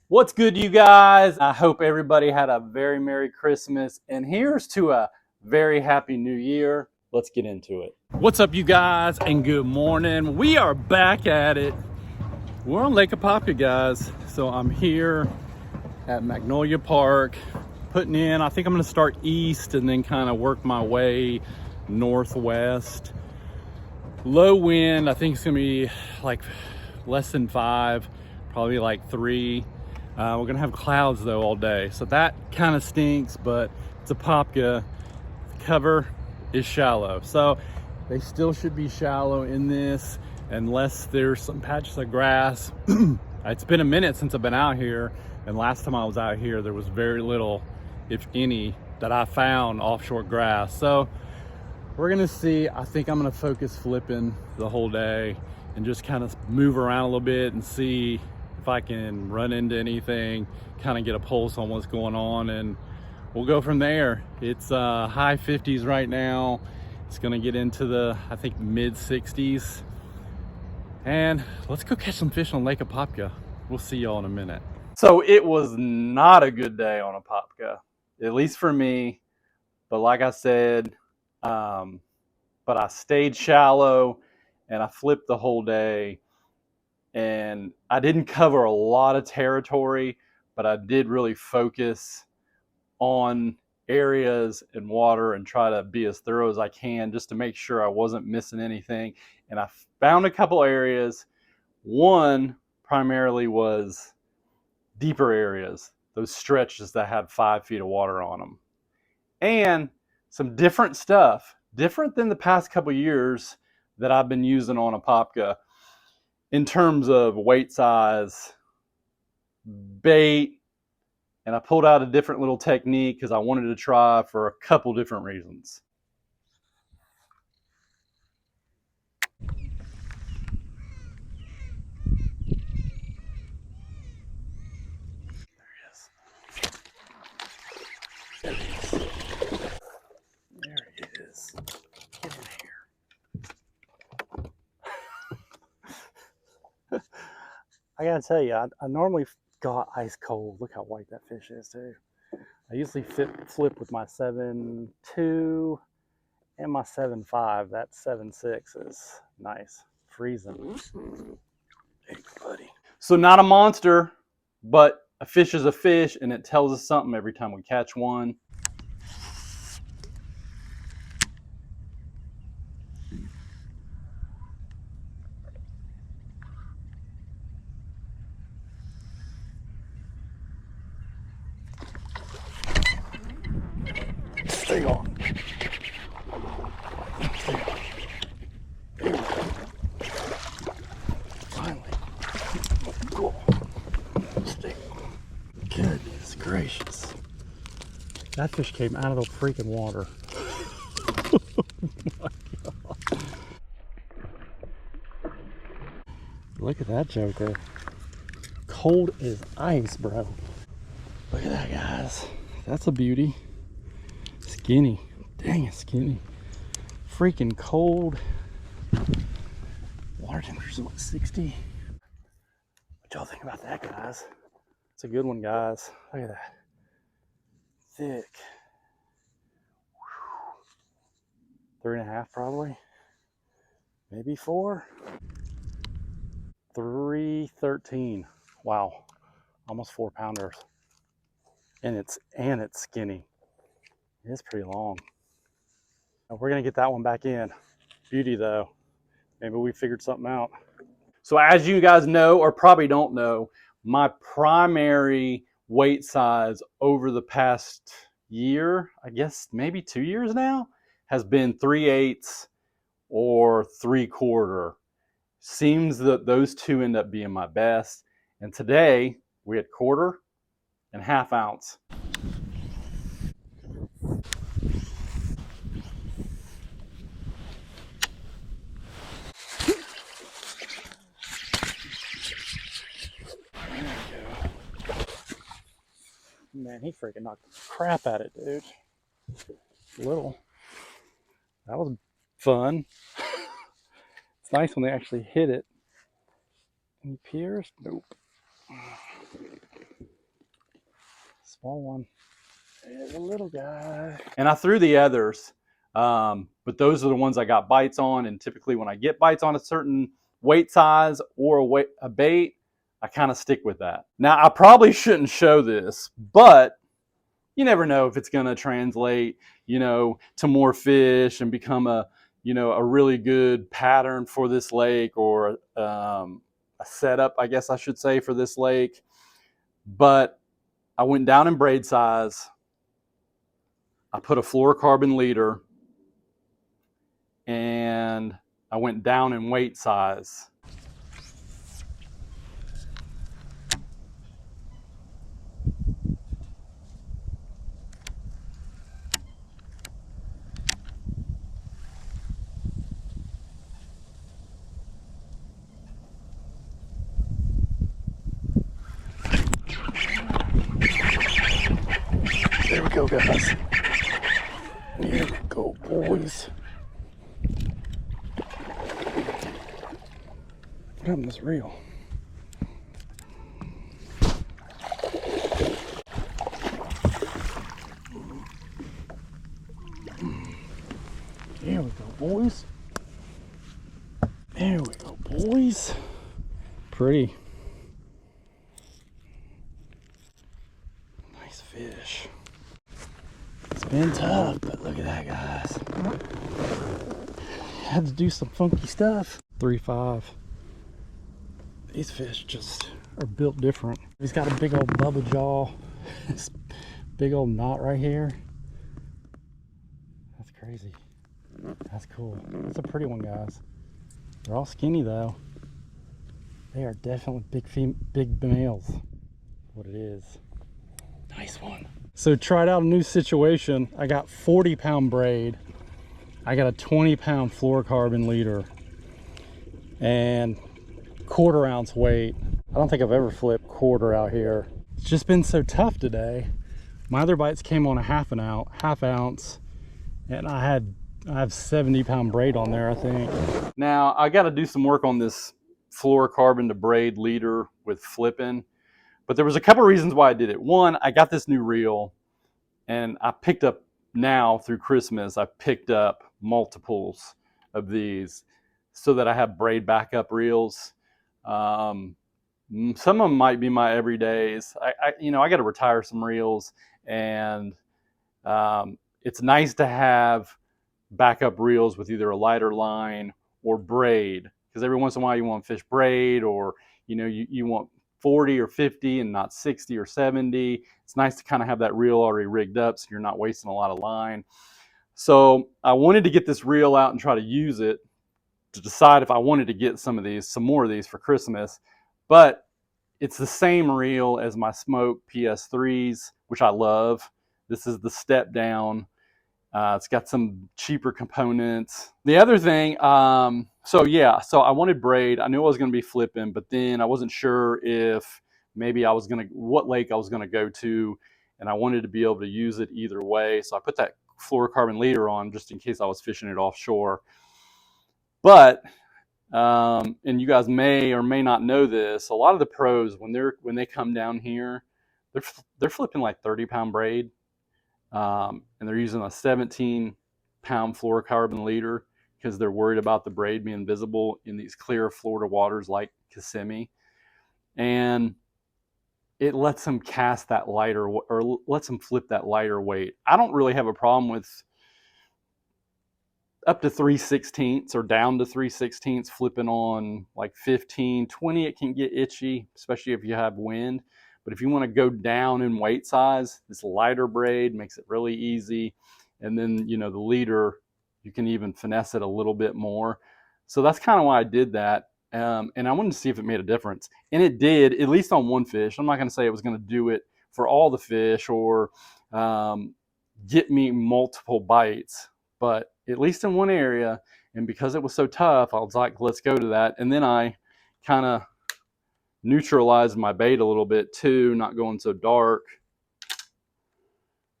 What's good, you guys? I hope everybody had a very Merry Christmas, and here's to a very Happy New Year. Let's get into it. What's up, you guys, and good morning. We are back at it. We're on Lake Apopka, guys. So I'm here at Magnolia Park, putting in, I think I'm gonna start east and then kind of work my way northwest. Low wind, I think it's gonna be like less than 5, probably like 3. We're gonna have clouds though all day, so that kind of stinks, but it's Apopka. Cover is shallow, so they still should be shallow in this unless there's some patches of grass. It's been a minute since I've been out here, and last time I was out here there was very little, if any, that I found offshore grass. So we're gonna see. I think I'm gonna focus flipping the whole day and just kind of move around a little bit and see if I can run into anything, kind of get a pulse on what's going on, and we'll go from there. It's high 50s right now. It's gonna get into the, I think, mid 60s. And let's go catch some fish on Lake Apopka. We'll see y'all in a minute. So it was not a good day on Apopka, at least for me. But like I said, but I stayed shallow and I flipped the whole day. And I didn't cover a lot of territory, but I did really focus on areas and water and try to be as thorough as I can just to make sure I wasn't missing anything. And I found a couple areas. One primarily was deeper areas, those stretches that had 5 feet of water on them. And some different stuff, different than the past couple years that I've been using on Apopka in terms of weight size, bait, and I pulled out a different little technique because I wanted to try for a couple different reasons. There he is. There he is. Get in here. I gotta tell you, I normally got ice cold. Look how white that fish is, too. I usually flip with my 7.2 and my 7.5. That 7.6 is nice. Freezing. Hey, buddy. So not a monster, but a fish is a fish, and it tells us something every time we catch one. Stay on. Finally. Cool. Stay on. Goodness gracious. That fish came out of the freaking water. Oh my God. Look at that joker. Cold as ice, bro. Look at that, guys. That's a beauty. Skinny. Dang, it's skinny. Freaking cold. Water temperature's what, 60? What y'all think about that, guys? It's a good one, guys. Look at that. Thick. 3.5 probably. Maybe 4. 313. Wow. Almost 4 pounders. And it's skinny. It's pretty long. We're gonna get that one back in. Beauty though. Maybe we figured something out. So as you guys know, or probably don't know, my primary weight size over the past year, I guess maybe 2 years now, has been 3/8 or 3/4. Seems that those two end up being my best. And today we had 1/4 and 1/2 ounce. Man, he freaking knocked the crap out of it, dude. Little. That was fun. It's nice when they actually hit it. Any piers? Nope. small one. There's a little guy. And I threw the others, but those are the ones I got bites on. And typically when I get bites on a certain weight size or a bait, I kind of stick with that. Now, I probably shouldn't show this, but you never know if it's going to translate, to more fish and become a really good pattern for this lake, or a setup, I guess I should say, for this lake. But I went down in braid size. I put a fluorocarbon leader, and I went down in weight size. There we go, guys. Here we go, boys. What happened to this reel? There we go, boys. There we go, boys. Pretty. Nice fish. It's been tough, but look at that, guys. Had to do some funky stuff. 3.5. These fish just are built different. He's got a big old bubba jaw. This big old knot right here. That's crazy. That's cool. It's a pretty one, guys. They're all skinny though. They are definitely big males. What it is. Nice one. So tried out a new situation. I got 40-pound braid. I got a 20-pound fluorocarbon leader and 1/4 ounce weight. I don't think I've ever flipped quarter out here. It's just been so tough today. My other bites came on a half ounce, and I have 70-pound braid on there, I think. Now I got to do some work on this fluorocarbon to braid leader with flipping, but there was a couple reasons why I did it. One, I got this new reel, and I picked up now through Christmas, I picked up multiples of these so that I have braid backup reels. Some of them might be my everydays. I got to retire some reels, and it's nice to have backup reels with either a lighter line or braid, because every once in a while you want to fish braid, or you want 40 or 50 and not 60 or 70. It's nice to kind of have that reel already rigged up so you're not wasting a lot of line. So I wanted to get this reel out and try to use it to decide if I wanted to get some more of these for Christmas. But it's the same reel as my Smoke PS3s, which I love. This is the step down. It's got some cheaper components. The other thing, so I wanted braid. I knew I was going to be flipping, but then I wasn't sure if maybe what lake I was going to go to, and I wanted to be able to use it either way. So I put that fluorocarbon leader on just in case I was fishing it offshore. But, and you guys may or may not know this, a lot of the pros, when they come down here, they're flipping like 30-pound braid. And they're using a 17-pound fluorocarbon leader because they're worried about the braid being visible in these clear Florida waters like Kissimmee. And it lets them cast that lighter, or lets them flip that lighter weight. I don't really have a problem with up to 3/16 or down to 3/16 flipping on like 15, 20. It can get itchy, especially if you have wind. But if you want to go down in weight size, this lighter braid makes it really easy. And then, the leader, you can even finesse it a little bit more. So that's kind of why I did that. And I wanted to see if it made a difference. And it did, at least on one fish. I'm not going to say it was going to do it for all the fish or get me multiple bites, but at least in one area. And because it was so tough, I was like, let's go to that. And then I kind of neutralized my bait a little bit too, not going so dark,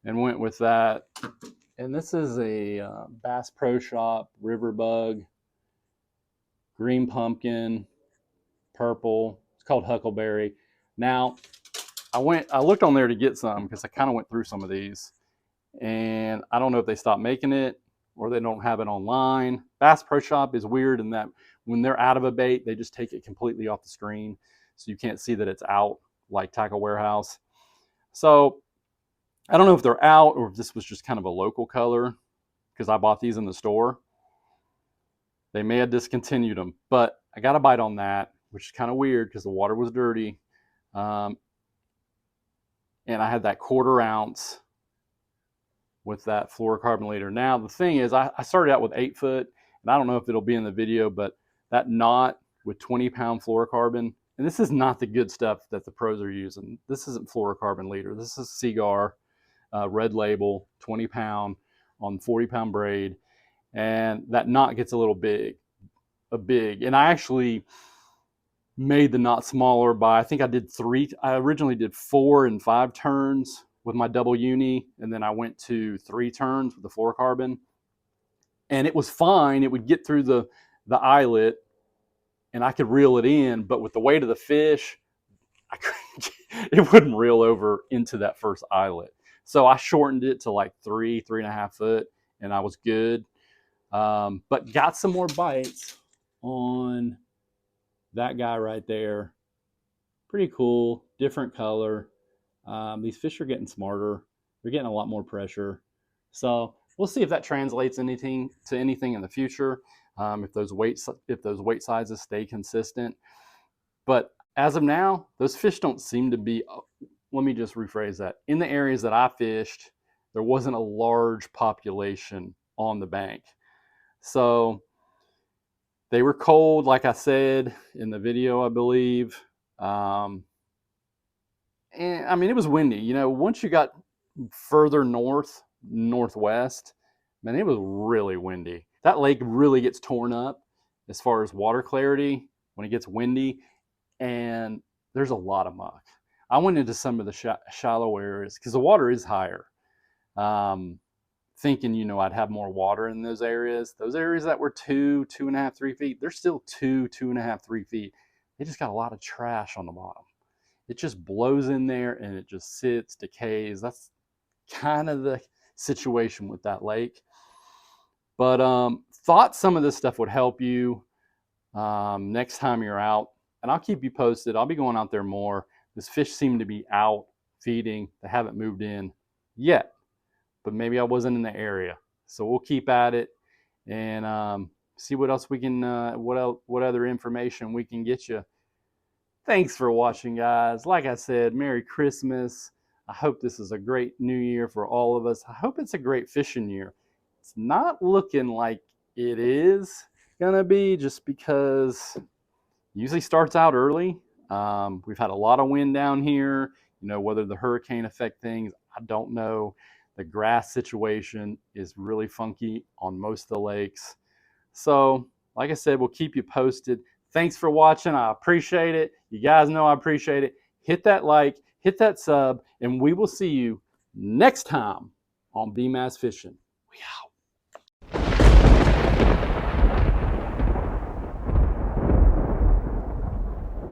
and went with that. And this is a Bass Pro Shop river bug, green pumpkin, purple. It's called huckleberry. Now I looked on there to get some because I kind of went through some of these, and I don't know if they stopped making it or they don't have it online. Bass Pro Shop is weird in that when they're out of a bait, they just take it completely off the screen, so you can't see that it's out like Tackle Warehouse. So I don't know if they're out or if this was just kind of a local color because I bought these in the store. They may have discontinued them, but I got a bite on that, which is kind of weird because the water was dirty. And I had that 1/4 ounce with that fluorocarbon leader. Now, the thing is, I started out with 8 foot, and I don't know if it'll be in the video, but that knot with 20-pound fluorocarbon, and this is not the good stuff that the pros are using. This isn't fluorocarbon leader. This is Cigar, red label, 20-pound on 40-pound braid, and that knot gets a little big. And I actually made the knot smaller by, I think I did 3. I originally did 4 and 5 turns with my double uni, and then I went to 3 turns with the fluorocarbon, and it was fine. It would get through the eyelet, and I could reel it in, but with the weight of the fish, it wouldn't reel over into that first eyelet. So I shortened it to like 3.5 foot, and I was good. But got some more bites on that guy right there. Pretty cool, different color. These fish are getting smarter. They're getting a lot more pressure. So we'll see if that translates anything to anything in the future. If those weight sizes stay consistent. But as of now, those fish don't seem to be. Let me just rephrase that. In the areas that I fished, there wasn't a large population on the bank. So they were cold, like I said in the video, I believe. And I mean, it was windy. You know, once you got further northwest, man, it was really windy. That lake really gets torn up as far as water clarity when it gets windy, and there's a lot of muck. I went into some of the shallow areas because the water is higher, thinking, you know, I'd have more water in those areas. Those areas that were 2.5, 3 feet, they're still 2.5, 3 feet. They just got a lot of trash on the bottom. It just blows in there and it just sits, decays. That's kind of the situation with that lake. But thought some of this stuff would help you next time you're out. And I'll keep you posted. I'll be going out there more. This fish seem to be out feeding. They haven't moved in yet, but maybe I wasn't in the area. So we'll keep at it and see what else we can, what other information we can get you. Thanks for watching, guys. Like I said, Merry Christmas. I hope this is a great new year for all of us. I hope it's a great fishing year. It's not looking like it is gonna be, just because it usually starts out early. We've had a lot of wind down here. You know, whether the hurricane affect things, I don't know. The grass situation is really funky on most of the lakes. So, like I said, we'll keep you posted. Thanks for watching. I appreciate it. You guys know I appreciate it. Hit that like, hit that sub, and we will see you next time on BMAS Fishing. We out.